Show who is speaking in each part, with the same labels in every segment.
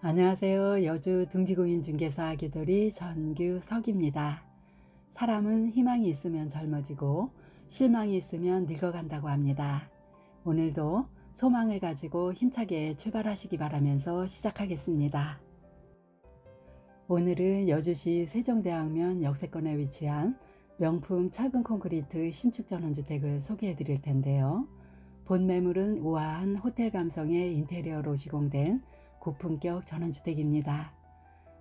Speaker 1: 안녕하세요. 여주 등지공인중개사 아기돌이 전규석입니다. 사람은 희망이 있으면 젊어지고 실망이 있으면 늙어간다고 합니다. 오늘도 소망을 가지고 힘차게 출발하시기 바라면서 시작하겠습니다. 오늘은 여주시 세종대왕면 역세권에 위치한 명품 철근 콘크리트 신축 전원주택을 소개해 드릴 텐데요. 본 매물은 우아한 호텔 감성의 인테리어로 시공된 고품격 전원주택입니다.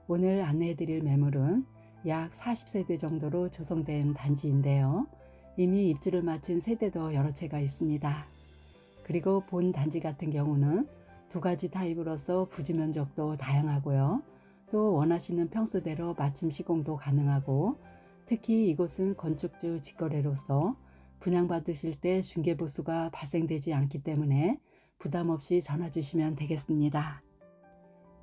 Speaker 1: 오늘 안내해 드릴 매물은 약 40세대 정도로 조성된 단지인데요. 이미 입주를 마친 세대도 여러 채가 있습니다. 그리고 본 단지 같은 경우는 두 가지 타입으로서 부지 면적도 다양하고요. 또 원하시는 평수대로 맞춤 시공도 가능하고, 특히 이곳은 건축주 직거래로서 분양받으실 때 중개보수가 발생되지 않기 때문에 부담 없이 전화 주시면 되겠습니다.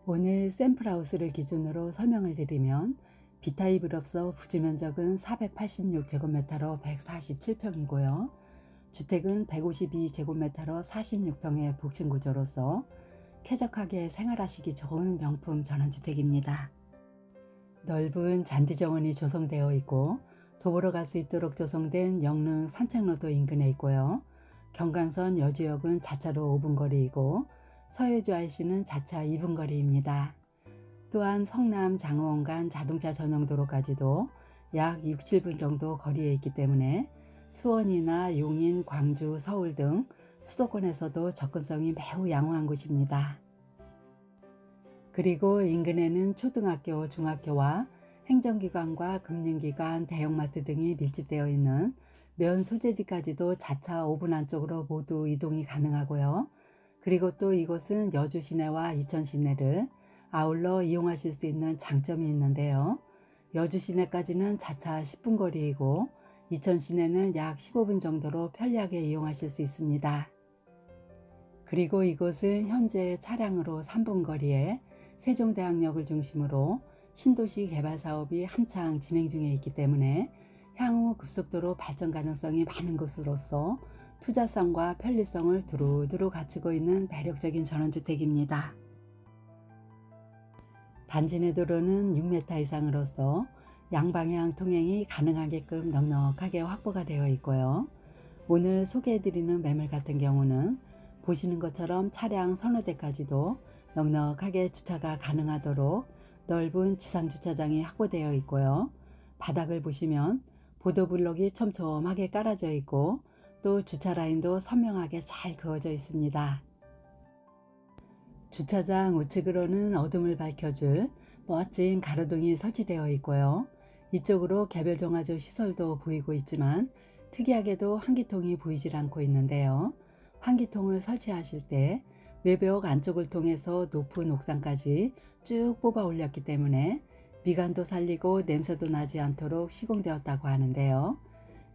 Speaker 1: 오늘 샘플하우스를 기준으로 설명을 드리면 B타입으로서 부지 면적은 486제곱미터로 147평이고요. 주택은 152제곱미터로 46평의 복층 구조로서 쾌적하게 생활하시기 좋은 명품 전원주택입니다. 넓은 잔디 정원이 조성되어 있고 도보로 갈 수 있도록 조성된 영릉 산책로도 인근에 있고요. 경강선 여주역은 자차로 5분 거리이고 서해주 IC는 자차 2분 거리입니다. 또한 성남 장호원 간 자동차 전용 도로까지도 약 6, 7분 정도 거리에 있기 때문에 수원이나 용인, 광주, 서울 등 수도권에서도 접근성이 매우 양호한 곳입니다. 그리고 인근에는 초등학교, 중학교와 행정기관과 금융기관, 대형마트 등이 밀집되어 있는 면 소재지까지도 자차 5분 안쪽으로 모두 이동이 가능하고요. 그리고 또 이곳은 여주 시내와 이천 시내를 아울러 이용하실 수 있는 장점이 있는데요. 여주 시내까지는 자차 10분 거리이고 이천 시내는 약 15분 정도로 편리하게 이용하실 수 있습니다. 그리고 이곳은 현재 차량으로 3분 거리에 세종대왕역을 중심으로 신도시 개발 사업이 한창 진행 중에 있기 때문에 향후 급속도로 발전 가능성이 많은 곳으로서 투자성과 편리성을 두루두루 갖추고 있는 매력적인 전원주택입니다. 단지 내 도로는 6m 이상으로서 양방향 통행이 가능하게끔 넉넉하게 확보가 되어 있고요. 오늘 소개해드리는 매물 같은 경우는 보시는 것처럼 차량 서너 대까지도 넉넉하게 주차가 가능하도록 넓은 지상주차장이 확보되어 있고요. 바닥을 보시면 보도블록이 촘촘하게 깔아져 있고 또 주차 라인도 선명하게 잘 그어져 있습니다. 주차장 우측으로는 어둠을 밝혀줄 멋진 가로등이 설치되어 있고요. 이쪽으로 개별 정화조 시설도 보이고 있지만 특이하게도 환기통이 보이질 않고 있는데요. 환기통을 설치하실 때 외벽 안쪽을 통해서 높은 옥상까지 쭉 뽑아 올렸기 때문에 미간도 살리고 냄새도 나지 않도록 시공되었다고 하는데요.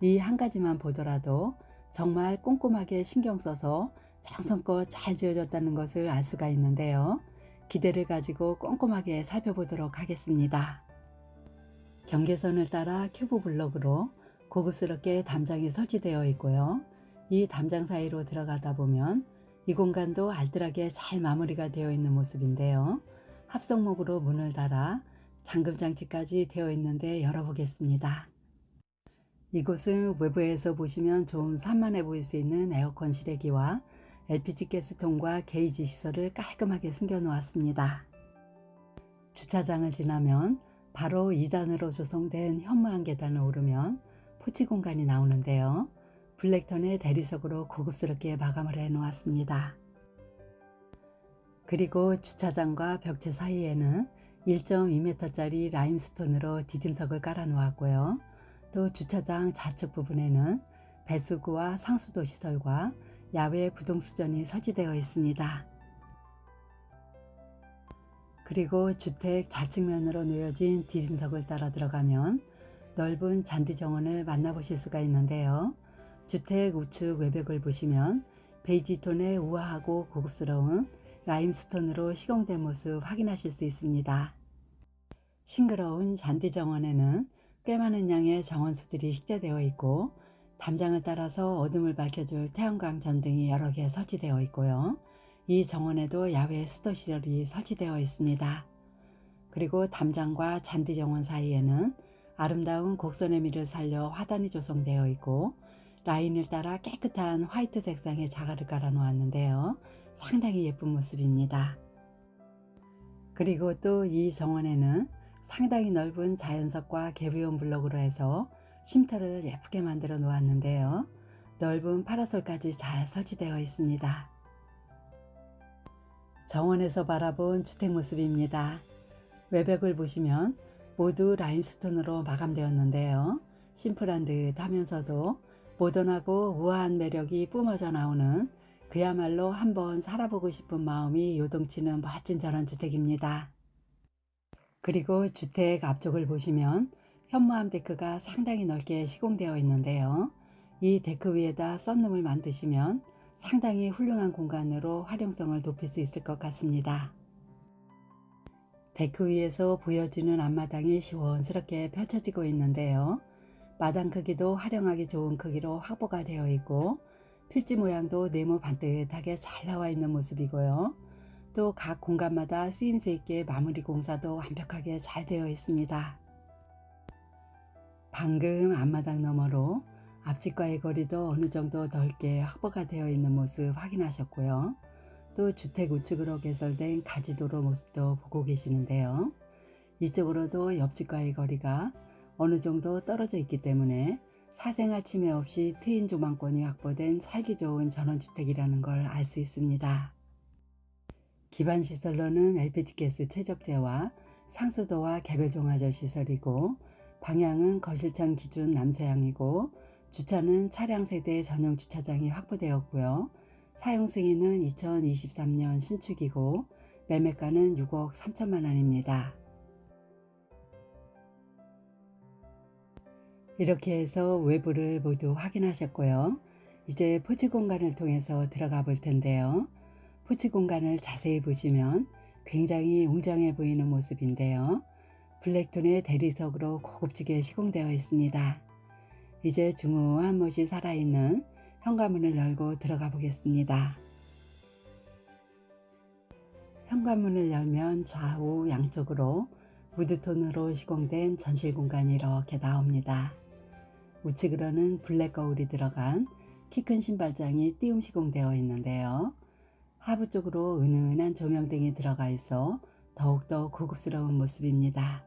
Speaker 1: 이 한 가지만 보더라도 정말 꼼꼼하게 신경 써서 정성껏 잘 지어졌다는 것을 알 수가 있는데요. 기대를 가지고 꼼꼼하게 살펴보도록 하겠습니다. 경계선을 따라 큐브 블록으로 고급스럽게 담장이 설치되어 있고요. 이 담장 사이로 들어가다 보면 이 공간도 알뜰하게 잘 마무리가 되어 있는 모습인데요. 합성목으로 문을 달아 잠금장치까지 되어 있는데 열어보겠습니다. 이곳은 외부에서 보시면 좀 산만해 보일 수 있는 에어컨 실외기와 LPG 가스통과 게이지 시설을 깔끔하게 숨겨 놓았습니다. 주차장을 지나면 바로 2단으로 조성된 현무암 계단을 오르면 포치 공간이 나오는데요. 블랙턴의 대리석으로 고급스럽게 마감을 해 놓았습니다. 그리고 주차장과 벽체 사이에는 1.2m짜리 라임스톤으로 디딤석을 깔아 놓았고요. 또 주차장 좌측 부분에는 배수구와 상수도 시설과 야외 부동수전이 설치되어 있습니다. 그리고 주택 좌측면으로 놓여진 디딤석을 따라 들어가면 넓은 잔디 정원을 만나보실 수가 있는데요. 주택 우측 외벽을 보시면 베이지 톤의 우아하고 고급스러운 라임스톤으로 시공된 모습 확인하실 수 있습니다. 싱그러운 잔디 정원에는 꽤 많은 양의 정원수들이 식재되어 있고 담장을 따라서 어둠을 밝혀줄 태양광 전등이 여러 개 설치되어 있고요. 이 정원에도 야외 수도시설이 설치되어 있습니다. 그리고 담장과 잔디 정원 사이에는 아름다운 곡선의 미를 살려 화단이 조성되어 있고, 라인을 따라 깨끗한 화이트 색상의 자갈을 깔아 놓았는데요. 상당히 예쁜 모습입니다. 그리고 또 이 정원에는 상당히 넓은 자연석과 개비온 블록으로 해서 쉼터를 예쁘게 만들어 놓았는데요. 넓은 파라솔까지 잘 설치되어 있습니다. 정원에서 바라본 주택 모습입니다. 외벽을 보시면 모두 라임스톤으로 마감되었는데요. 심플한 듯 하면서도 모던하고 우아한 매력이 뿜어져 나오는, 그야말로 한번 살아보고 싶은 마음이 요동치는 멋진 전원주택입니다. 그리고 주택 앞쪽을 보시면 현무암 데크가 상당히 넓게 시공되어 있는데요. 이 데크 위에다 썬룸을 만드시면 상당히 훌륭한 공간으로 활용성을 높일 수 있을 것 같습니다. 데크 위에서 보여지는 앞마당이 시원스럽게 펼쳐지고 있는데요. 마당 크기도 활용하기 좋은 크기로 확보가 되어 있고, 필지 모양도 네모 반듯하게 잘 나와 있는 모습이고요. 또 각 공간마다 쓰임새 있게 마무리 공사도 완벽하게 잘 되어 있습니다. 방금 앞마당 너머로 앞집과의 거리도 어느 정도 넓게 확보가 되어 있는 모습 확인하셨고요. 또 주택 우측으로 개설된 가지도로 모습도 보고 계시는데요. 이쪽으로도 옆집과의 거리가 어느 정도 떨어져 있기 때문에 사생활 침해 없이 트인 조망권이 확보된 살기 좋은 전원주택이라는 걸 알 수 있습니다. 기반 시설로는 LPG가스 최적재와 상수도와 개별 종화저 시설이고, 방향은 거실창 기준 남서향이고, 주차는 차량 세대 전용 주차장이 확보되었고요. 사용 승인은 2023년 신축이고, 매매가는 6억 3천만 원입니다. 이렇게 해서 외부를 모두 확인하셨고요. 이제 포치 공간을 통해서 들어가 볼 텐데요. 포치 공간을 자세히 보시면 굉장히 웅장해 보이는 모습인데요. 블랙톤의 대리석으로 고급지게 시공되어 있습니다. 이제 중후한 못이 살아있는 현관문을 열고 들어가 보겠습니다. 현관문을 열면 좌우 양쪽으로 무드톤으로 시공된 전실 공간이 이렇게 나옵니다. 우측으로는 블랙 거울이 들어간 키 큰 신발장이 띄움 시공되어 있는데요. 하부 쪽으로 은은한 조명등이 들어가 있어 더욱더 고급스러운 모습입니다.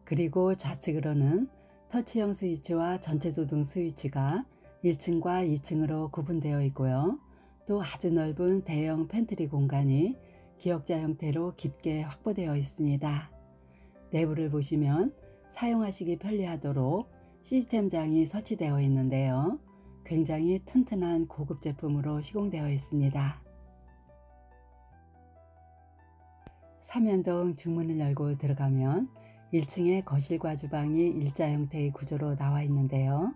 Speaker 1: 그리고 좌측으로는 터치형 스위치와 전체 조등 스위치가 1층과 2층으로 구분되어 있고요. 또 아주 넓은 대형 팬트리 공간이 기역자 형태로 깊게 확보되어 있습니다. 내부를 보시면 사용하시기 편리하도록 시스템장이 설치되어 있는데요. 굉장히 튼튼한 고급 제품으로 시공되어 있습니다. 삼연동 중문을 열고 들어가면 1층에 거실과 주방이 일자 형태의 구조로 나와 있는데요.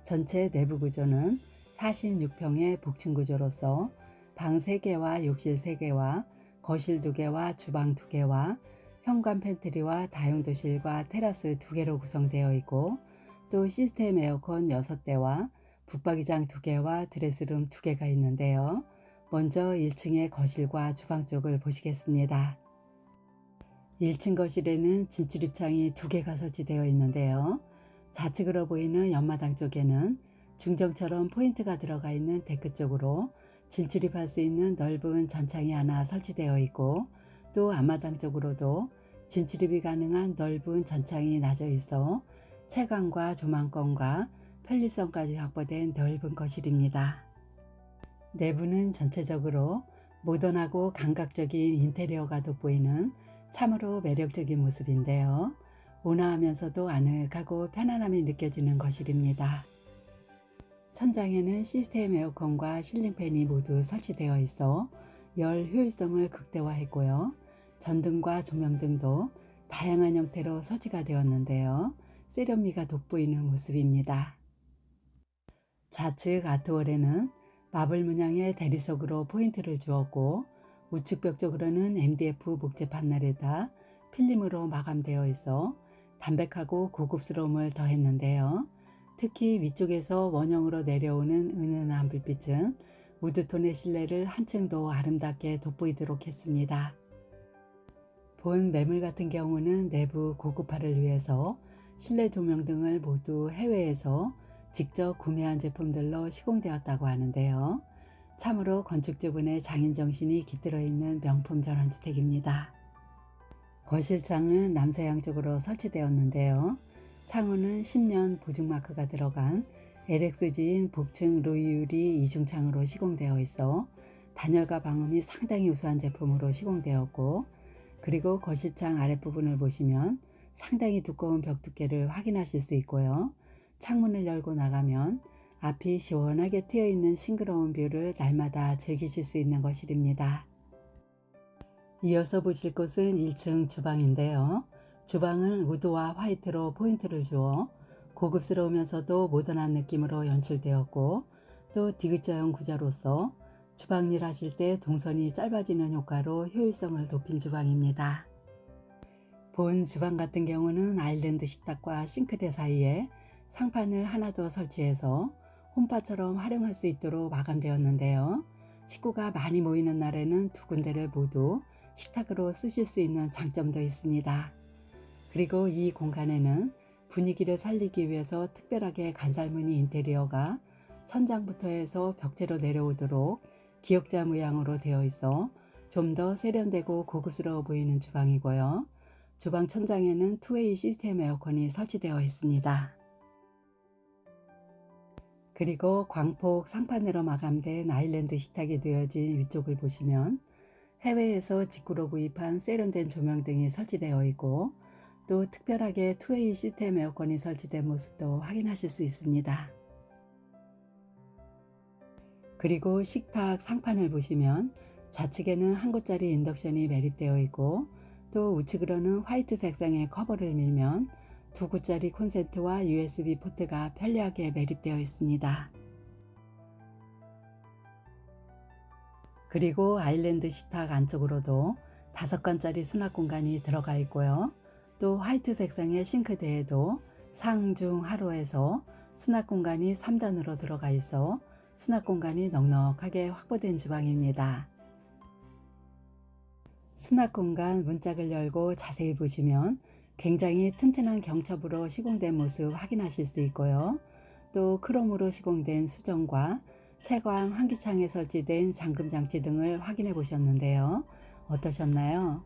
Speaker 1: 전체 내부 구조는 46평의 복층 구조로서 방 3개와 욕실 3개와 거실 2개와 주방 2개와 현관 팬트리와 다용도실과 테라스 2개로 구성되어 있고, 또 시스템 에어컨 6대와 붙박이장 2개와 드레스룸 2개가 있는데요. 먼저 1층의 거실과 주방 쪽을 보시겠습니다. 1층 거실에는 진출입창이 2개가 설치되어 있는데요. 좌측으로 보이는 옆마당 쪽에는 중정처럼 포인트가 들어가 있는 데크 쪽으로 진출입할 수 있는 넓은 전창이 하나 설치되어 있고, 또 앞마당 쪽으로도 진출입이 가능한 넓은 전창이 놔져 있어 채광과 조망권과 편리성까지 확보된 넓은 거실입니다. 내부는 전체적으로 모던하고 감각적인 인테리어가 돋보이는 참으로 매력적인 모습인데요. 온화하면서도 아늑하고 편안함이 느껴지는 거실입니다. 천장에는 시스템 에어컨과 실링팬이 모두 설치되어 있어 열 효율성을 극대화했고요. 전등과 조명등도 다양한 형태로 설치가 되었는데요. 세련미가 돋보이는 모습입니다. 좌측 아트월에는 마블 문양의 대리석으로 포인트를 주었고, 우측 벽 쪽으로는 MDF 목재 판넬에다 필름으로 마감되어 있어 담백하고 고급스러움을 더했는데요. 특히 위쪽에서 원형으로 내려오는 은은한 불빛은 우드톤의 실내를 한층 더 아름답게 돋보이도록 했습니다. 본 매물 같은 경우는 내부 고급화를 위해서 실내 조명 등을 모두 해외에서 직접 구매한 제품들로 시공되었다고 하는데요. 참으로 건축주분의 장인정신이 깃들어 있는 명품 전원주택입니다. 거실창은 남서양 쪽으로 설치되었는데요. 창호는 10년 보증마크가 들어간 LXG인 복층 로이유리 이중창으로 시공되어 있어 단열과 방음이 상당히 우수한 제품으로 시공되었고, 그리고 거실창 아랫부분을 보시면 상당히 두꺼운 벽 두께를 확인하실 수 있고요. 창문을 열고 나가면 앞이 시원하게 트여있는 싱그러운 뷰를 날마다 즐기실 수 있는 거실입니다. 이어서 보실 곳은 1층 주방인데요. 주방은 우드와 화이트로 포인트를 주어 고급스러우면서도 모던한 느낌으로 연출되었고, 또 디귿자형 구조로서 주방일 하실 때 동선이 짧아지는 효과로 효율성을 높인 주방입니다. 본 주방 같은 경우는 아일랜드 식탁과 싱크대 사이에 상판을 하나 더 설치해서 홈파처럼 활용할 수 있도록 마감되었는데요. 식구가 많이 모이는 날에는 두 군데를 모두 식탁으로 쓰실 수 있는 장점도 있습니다. 그리고 이 공간에는 분위기를 살리기 위해서 특별하게 간살무늬 인테리어가 천장부터 해서 벽체로 내려오도록 기역자 모양으로 되어 있어 좀 더 세련되고 고급스러워 보이는 주방이고요. 주방 천장에는 투웨이 시스템 에어컨이 설치되어 있습니다. 그리고 광폭 상판으로 마감된 아일랜드 식탁이 되어진 위쪽을 보시면 해외에서 직구로 구입한 세련된 조명 등이 설치되어 있고, 또 특별하게 투웨이 시스템 에어컨이 설치된 모습도 확인하실 수 있습니다. 그리고 식탁 상판을 보시면 좌측에는 한 곳짜리 인덕션이 매립되어 있고, 또 우측으로는 화이트 색상의 커버를 밀면 두 곳짜리 콘센트와 USB 포트가 편리하게 매립되어 있습니다. 그리고 아일랜드 식탁 안쪽으로도 5칸짜리 수납 공간이 들어가 있고요. 또 화이트 색상의 싱크대에도 상, 중, 하로에서 수납 공간이 3단으로 들어가 있어 수납 공간이 넉넉하게 확보된 주방입니다. 수납 공간 문짝을 열고 자세히 보시면 굉장히 튼튼한 경첩으로 시공된 모습 확인하실 수 있고요. 또 크롬으로 시공된 수정과 채광 환기창에 설치된 잠금 장치 등을 확인해 보셨는데요. 어떠셨나요?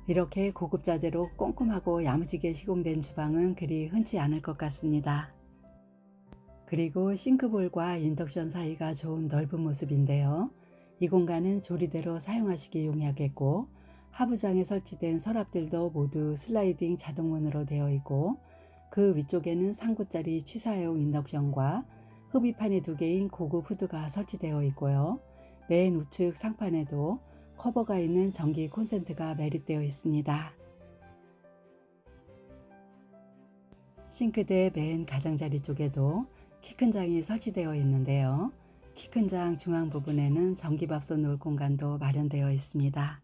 Speaker 1: 이렇게 고급 자재로 꼼꼼하고 야무지게 시공된 주방은 그리 흔치 않을 것 같습니다. 그리고 싱크볼과 인덕션 사이가 좀 넓은 모습인데요. 이 공간은 조리대로 사용하시기 용이하겠고, 하부장에 설치된 서랍들도 모두 슬라이딩 자동문으로 되어 있고, 그 위쪽에는 3구짜리 취사용 인덕션과 흡입판이 2개인 고급 후드가 설치되어 있고요. 맨 우측 상판에도 커버가 있는 전기 콘센트가 매립되어 있습니다. 싱크대 맨 가장자리 쪽에도 키큰 장이 설치되어 있는데요. 키큰 장 중앙 부분에는 전기밥솥 놓을 공간도 마련되어 있습니다.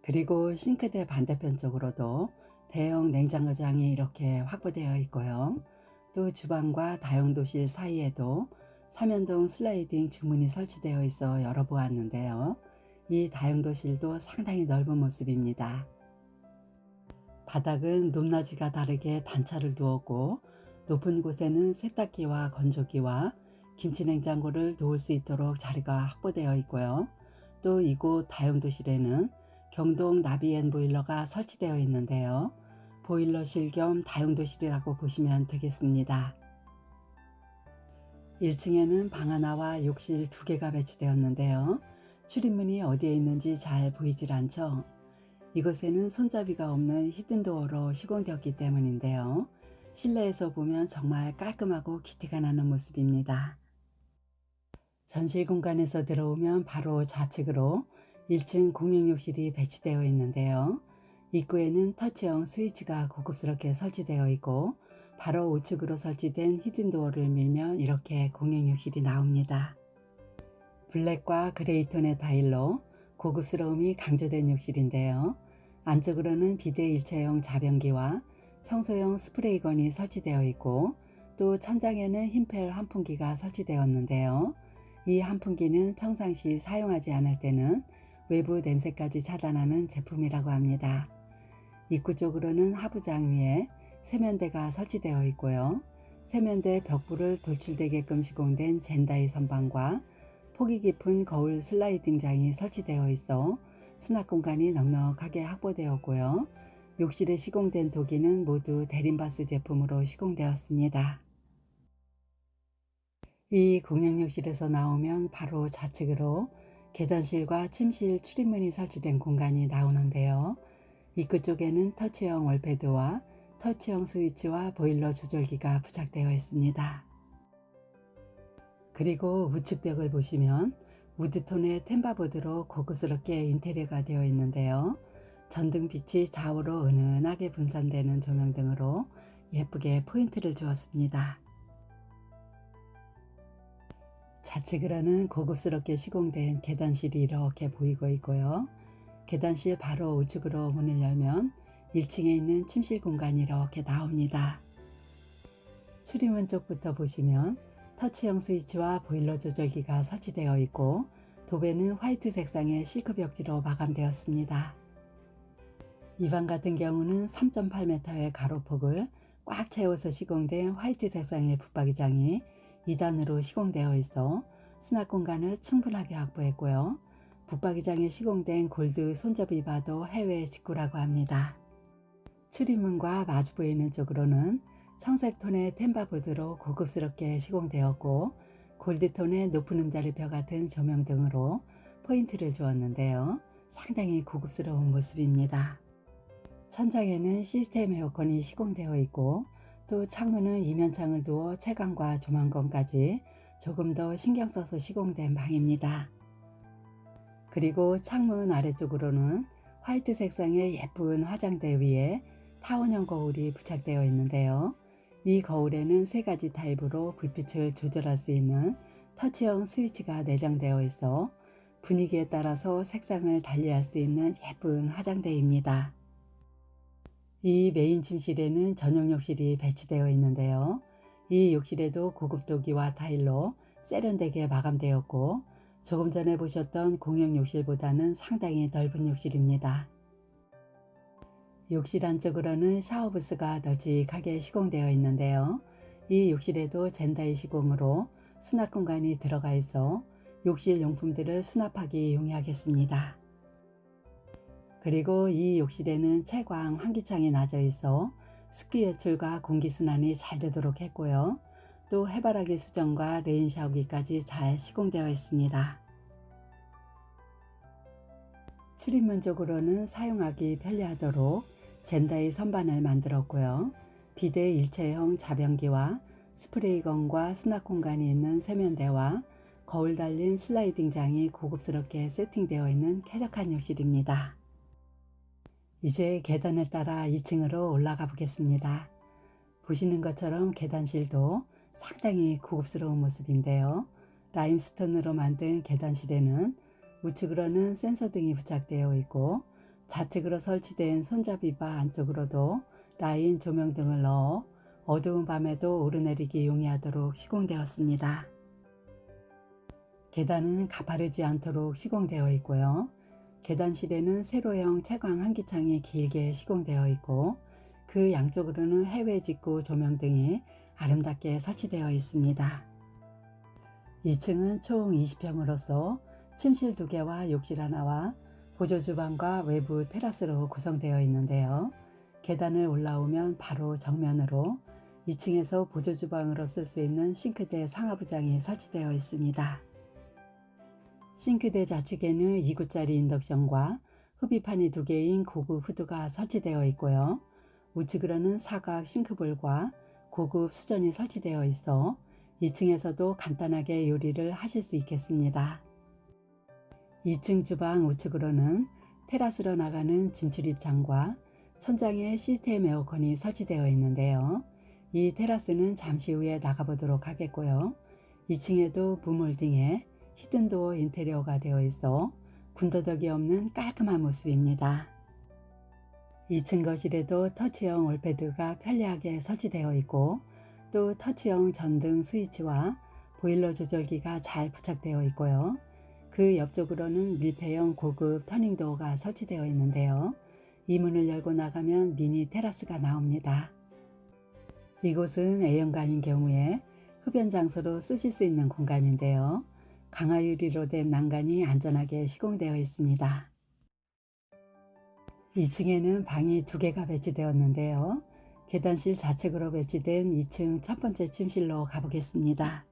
Speaker 1: 그리고 싱크대 반대편 쪽으로도 대형 냉장고장이 이렇게 확보되어 있고요. 또 주방과 다용도실 사이에도 삼연동 슬라이딩 주문이 설치되어 있어 열어보았는데요. 이 다용도실도 상당히 넓은 모습입니다. 바닥은 높낮이가 다르게 단차를 두었고, 높은 곳에는 세탁기와 건조기와 김치냉장고를 놓을 수 있도록 자리가 확보되어 있고요. 또 이곳 다용도실에는 경동 나비엔 보일러가 설치되어 있는데요. 보일러실 겸 다용도실이라고 보시면 되겠습니다. 1층에는 방 하나와 욕실 2개가 배치되었는데요. 출입문이 어디에 있는지 잘 보이질 않죠? 이곳에는 손잡이가 없는 히든도어로 시공되었기 때문인데요. 실내에서 보면 정말 깔끔하고 기티가 나는 모습입니다. 전실 공간에서 들어오면 바로 좌측으로 1층 공용욕실이 배치되어 있는데요. 입구에는 터치형 스위치가 고급스럽게 설치되어 있고, 바로 우측으로 설치된 히든도어를 밀면 이렇게 공용욕실이 나옵니다. 블랙과 그레이 톤의 타일로 고급스러움이 강조된 욕실인데요. 안쪽으로는 비대 일체형 자변기와 청소용 스프레이건이 설치되어 있고, 또 천장에는 흰펠 환풍기가 설치되었는데요. 이 환풍기는 평상시 사용하지 않을 때는 외부 냄새까지 차단하는 제품이라고 합니다. 입구 쪽으로는 하부장 위에 세면대가 설치되어 있고요. 세면대 벽부를 돌출되게끔 시공된 젠다이 선반과 폭이 깊은 거울 슬라이딩장이 설치되어 있어 수납 공간이 넉넉하게 확보되었고요. 욕실에 시공된 도기는 모두 대림바스 제품으로 시공되었습니다. 이 공용욕실에서 나오면 바로 좌측으로 계단실과 침실 출입문이 설치된 공간이 나오는데요. 입구 쪽에는 터치형 월패드와 터치형 스위치와 보일러 조절기가 부착되어 있습니다. 그리고 우측 벽을 보시면 우드톤의 템바보드로 고급스럽게 인테리어가 되어 있는데요. 전등빛이 좌우로 은은하게 분산되는 조명 등으로 예쁘게 포인트를 주었습니다. 좌측으로는 고급스럽게 시공된 계단실이 이렇게 보이고 있고요. 계단실 바로 우측으로 문을 열면 1층에 있는 침실 공간이 이렇게 나옵니다. 출입문 쪽부터 보시면 터치형 스위치와 보일러 조절기가 설치되어 있고 도배는 화이트 색상의 실크 벽지로 마감되었습니다. 이 방 같은 경우는 3.8m의 가로폭을 꽉 채워서 시공된 화이트 색상의 붙박이장이 2단으로 시공되어 있어 수납 공간을 충분하게 확보했고요. 붙박이장에 시공된 골드 손잡이바도 해외 직구라고 합니다. 출입문과 마주 보이는 쪽으로는 청색 톤의 템바보드로 고급스럽게 시공되었고 골드톤의 높은 음자리표 같은 조명 등으로 포인트를 주었는데요. 상당히 고급스러운 모습입니다. 천장에는 시스템 에어컨이 시공되어 있고 또 창문은 이면창을 두어 채광과 조망건까지 조금 더 신경 써서 시공된 방입니다. 그리고 창문 아래쪽으로는 화이트 색상의 예쁜 화장대 위에 타원형 거울이 부착되어 있는데요. 이 거울에는 3가지 타입으로 불빛을 조절할 수 있는 터치형 스위치가 내장되어 있어 분위기에 따라서 색상을 달리할 수 있는 예쁜 화장대입니다. 이 메인 침실에는 전용 욕실이 배치되어 있는데요. 이 욕실에도 고급 도기와 타일로 세련되게 마감되었고 조금 전에 보셨던 공용 욕실보다는 상당히 넓은 욕실입니다. 욕실 안쪽으로는 샤워부스가 널찍하게 시공되어 있는데요. 이 욕실에도 젠다이 시공으로 수납 공간이 들어가 있어 욕실 용품들을 수납하기 용이하겠습니다. 그리고 이 욕실에는 채광 환기창이 놔져 있어 습기 외출과 공기순환이 잘 되도록 했고요. 또 해바라기 수전과 레인 샤워기까지 잘 시공되어 있습니다. 출입문 쪽으로는 사용하기 편리하도록 젠다이 선반을 만들었고요. 비대 일체형 자변기와 스프레이건과 수납 공간이 있는 세면대와 거울 달린 슬라이딩장이 고급스럽게 세팅되어 있는 쾌적한 욕실입니다. 이제 계단을 따라 2층으로 올라가 보겠습니다. 보시는 것처럼 계단실도 상당히 고급스러운 모습인데요. 라임스톤으로 만든 계단실에는 우측으로는 센서 등이 부착되어 있고 좌측으로 설치된 손잡이바 안쪽으로도 라인 조명 등을 넣어 어두운 밤에도 오르내리기 용이하도록 시공되었습니다. 계단은 가파르지 않도록 시공되어 있고요. 계단실에는 세로형 채광 환기창이 길게 시공되어 있고 그 양쪽으로는 해외 직구 조명 등이 아름답게 설치되어 있습니다. 2층은 총 20평으로서 침실 2개와 욕실 하나와 보조주방과 외부 테라스로 구성되어 있는데요. 계단을 올라오면 바로 정면으로 2층에서 보조주방으로 쓸 수 있는 싱크대 상하부장이 설치되어 있습니다. 싱크대 좌측에는 2구짜리 인덕션과 흡입판이 2개인 고급 후드가 설치되어 있고요. 우측으로는 사각 싱크볼과 고급 수전이 설치되어 있어 2층에서도 간단하게 요리를 하실 수 있겠습니다. 2층 주방 우측으로는 테라스로 나가는 진출입창과 천장에 시스템 에어컨이 설치되어 있는데요. 이 테라스는 잠시 후에 나가보도록 하겠고요. 2층에도 무몰딩에 히든도어 인테리어가 되어 있어 군더더기 없는 깔끔한 모습입니다. 2층 거실에도 터치형 월패드가 편리하게 설치되어 있고 또 터치형 전등 스위치와 보일러 조절기가 잘 부착되어 있고요. 그 옆쪽으로는 밀폐형 고급 터닝도어가 설치되어 있는데요. 이 문을 열고 나가면 미니 테라스가 나옵니다. 이곳은 A형관인 경우에 흡연 장소로 쓰실 수 있는 공간인데요. 강화 유리로 된 난간이 안전하게 시공되어 있습니다. 2층에는 방이 2개가 배치되었는데요. 계단실 좌측으로 배치된 2층 첫 번째 침실로 가보겠습니다.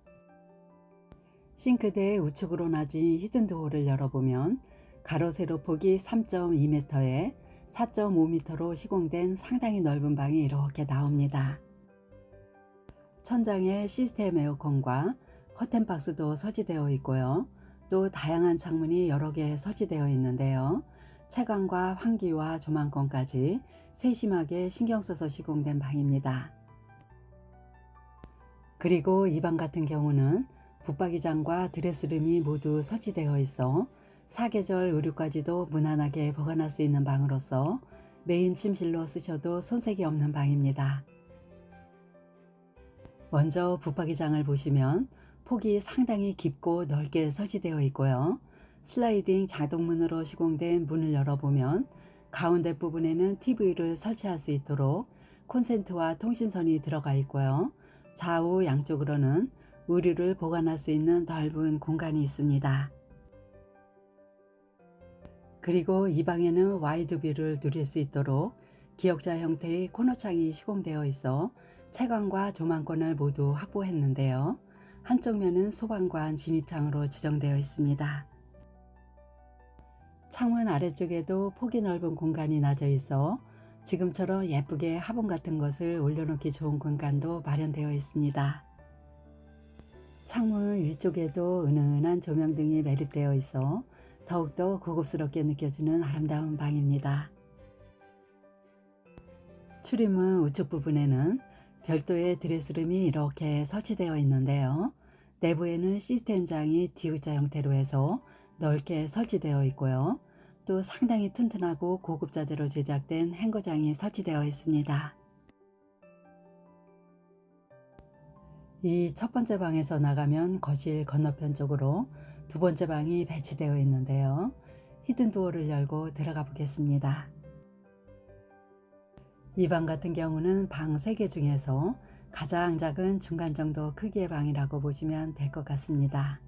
Speaker 1: 싱크대 우측으로 낮은 히든도어를 열어보면 가로 세로 폭이 3.2m에 4.5m로 시공된 상당히 넓은 방이 이렇게 나옵니다. 천장에 시스템 에어컨과 커튼박스도 설치되어 있고요. 또 다양한 창문이 여러 개 설치되어 있는데요. 채광과 환기와 조망권까지 세심하게 신경 써서 시공된 방입니다. 그리고 이 방 같은 경우는 붙박이장과 드레스룸이 모두 설치되어 있어 사계절 의류까지도 무난하게 보관할 수 있는 방으로서 메인 침실로 쓰셔도 손색이 없는 방입니다. 먼저 붙박이장을 보시면 폭이 상당히 깊고 넓게 설치되어 있고요. 슬라이딩 자동문으로 시공된 문을 열어보면 가운데 부분에는 TV를 설치할 수 있도록 콘센트와 통신선이 들어가 있고요. 좌우 양쪽으로는 의류를 보관할 수 있는 넓은 공간이 있습니다. 그리고 이 방에는 와이드뷰를 누릴 수 있도록 기역자 형태의 코너창이 시공되어 있어 채광과 조망권을 모두 확보했는데요. 한쪽 면은 소방관 진입창으로 지정되어 있습니다. 창문 아래쪽에도 폭이 넓은 공간이 나져 있어 지금처럼 예쁘게 화분 같은 것을 올려놓기 좋은 공간도 마련되어 있습니다. 창문 위쪽에도 은은한 조명등이 매립되어 있어 더욱더 고급스럽게 느껴지는 아름다운 방입니다. 출입문 우측 부분에는 별도의 드레스룸이 이렇게 설치되어 있는데요. 내부에는 시스템장이 D자 형태로 해서 넓게 설치되어 있고요. 또 상당히 튼튼하고 고급 자재로 제작된 행거장이 설치되어 있습니다. 이 첫 번째 방에서 나가면 거실 건너편 쪽으로 두 번째 방이 배치되어 있는데요. 히든도어를 열고 들어가 보겠습니다. 이 방 같은 경우는 방 3개 중에서 가장 작은 중간 정도 크기의 방이라고 보시면 될 것 같습니다.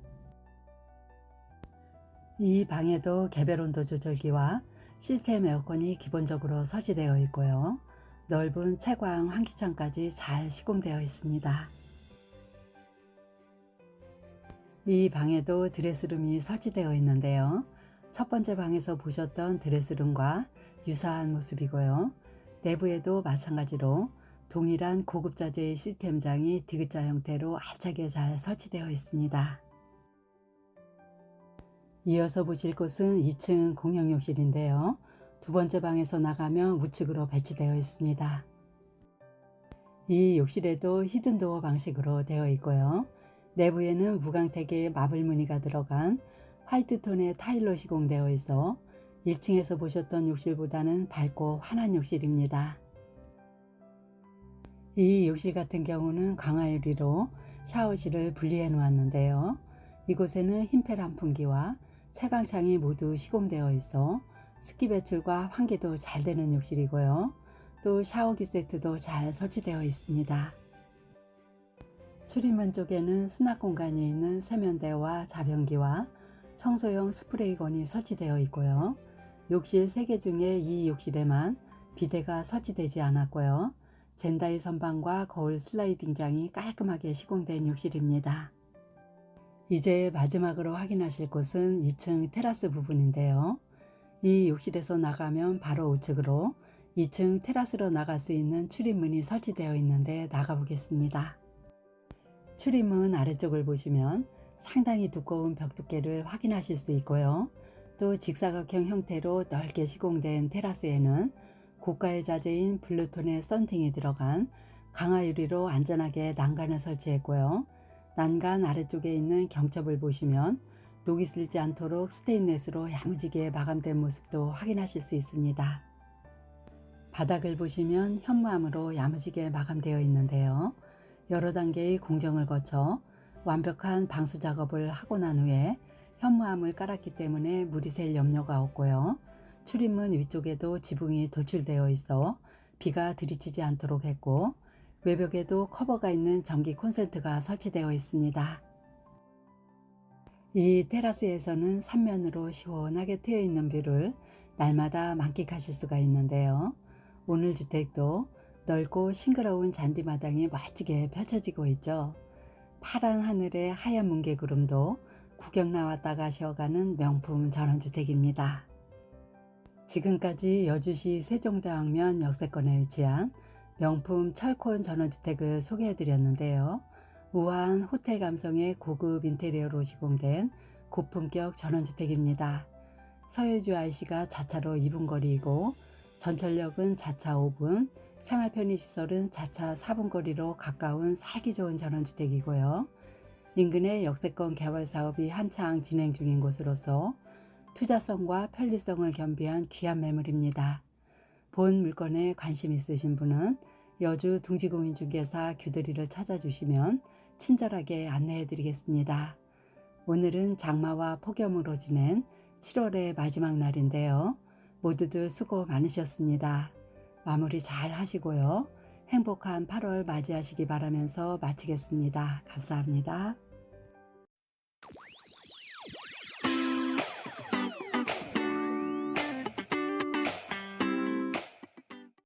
Speaker 1: 이 방에도 개별 온도 조절기와 시스템 에어컨이 기본적으로 설치되어 있고요. 넓은 채광 환기창까지 잘 시공되어 있습니다. 이 방에도 드레스룸이 설치되어 있는데요. 첫 번째 방에서 보셨던 드레스룸과 유사한 모습이고요. 내부에도 마찬가지로 동일한 고급 자재의 시스템장이 D자 형태로 알차게 잘 설치되어 있습니다. 이어서 보실 곳은 2층 공용욕실인데요. 두 번째 방에서 나가면 우측으로 배치되어 있습니다. 이 욕실에도 히든도어 방식으로 되어 있고요. 내부에는 무광택의 마블 무늬가 들어간 화이트톤의 타일로 시공되어 있어 1층에서 보셨던 욕실보다는 밝고 환한 욕실입니다. 이 욕실 같은 경우는 강화 유리로 샤워실을 분리해 놓았는데요. 이곳에는 흰펠 환풍기와 채광창이 모두 시공되어 있어 습기 배출과 환기도 잘 되는 욕실이고요. 또 샤워기 세트도 잘 설치되어 있습니다. 출입문 쪽에는 수납 공간이 있는 세면대와 자변기와 청소용 스프레이건이 설치되어 있고요. 욕실 3개 중에 이 욕실에만 비데가 설치되지 않았고요. 젠다이 선반과 거울 슬라이딩장이 깔끔하게 시공된 욕실입니다. 이제 마지막으로 확인하실 곳은 2층 테라스 부분인데요. 이 욕실에서 나가면 바로 우측으로 2층 테라스로 나갈 수 있는 출입문이 설치되어 있는데 나가 보겠습니다. 출입문 아래쪽을 보시면 상당히 두꺼운 벽 두께를 확인하실 수 있고요. 또 직사각형 형태로 넓게 시공된 테라스에는 고가의 자재인 블루톤의 썬팅이 들어간 강화 유리로 안전하게 난간을 설치했고요. 난간 아래쪽에 있는 경첩을 보시면 녹이 슬지 않도록 스테인레스로 야무지게 마감된 모습도 확인하실 수 있습니다. 바닥을 보시면 현무암으로 야무지게 마감되어 있는데요. 여러 단계의 공정을 거쳐 완벽한 방수 작업을 하고 난 후에 현무암을 깔았기 때문에 물이 셀 염려가 없고요. 출입문 위쪽에도 지붕이 돌출되어 있어 비가 들이치지 않도록 했고, 외벽에도 커버가 있는 전기 콘센트가 설치되어 있습니다. 이 테라스에서는 삼면으로 시원하게 트여 있는 뷰를 날마다 만끽하실 수가 있는데요. 오늘 주택도 넓고 싱그러운 잔디마당이 멋지게 펼쳐지고 있죠. 파란 하늘에 하얀 뭉게구름도 구경 나왔다가 쉬어가는 명품 전원주택입니다. 지금까지 여주시 세종대왕면 역세권에 위치한 명품 철콘 전원주택을 소개해드렸는데요. 우아한 호텔 감성의 고급 인테리어로 시공된 고품격 전원주택입니다. 서해주 IC가 자차로 2분 거리이고 전철역은 자차 5분, 생활 편의시설은 자차 4분 거리로 가까운 살기 좋은 전원주택이고요. 인근의 역세권 개발 사업이 한창 진행 중인 곳으로서 투자성과 편리성을 겸비한 귀한 매물입니다. 본 물건에 관심 있으신 분은 여주 둥지공인중개사 규들이를 찾아주시면 친절하게 안내해 드리겠습니다. 오늘은 장마와 폭염으로 지낸 7월의 마지막 날인데요. 모두들 수고 많으셨습니다. 마무리 잘 하시고요. 행복한 8월 맞이하시기 바라면서 마치겠습니다. 감사합니다.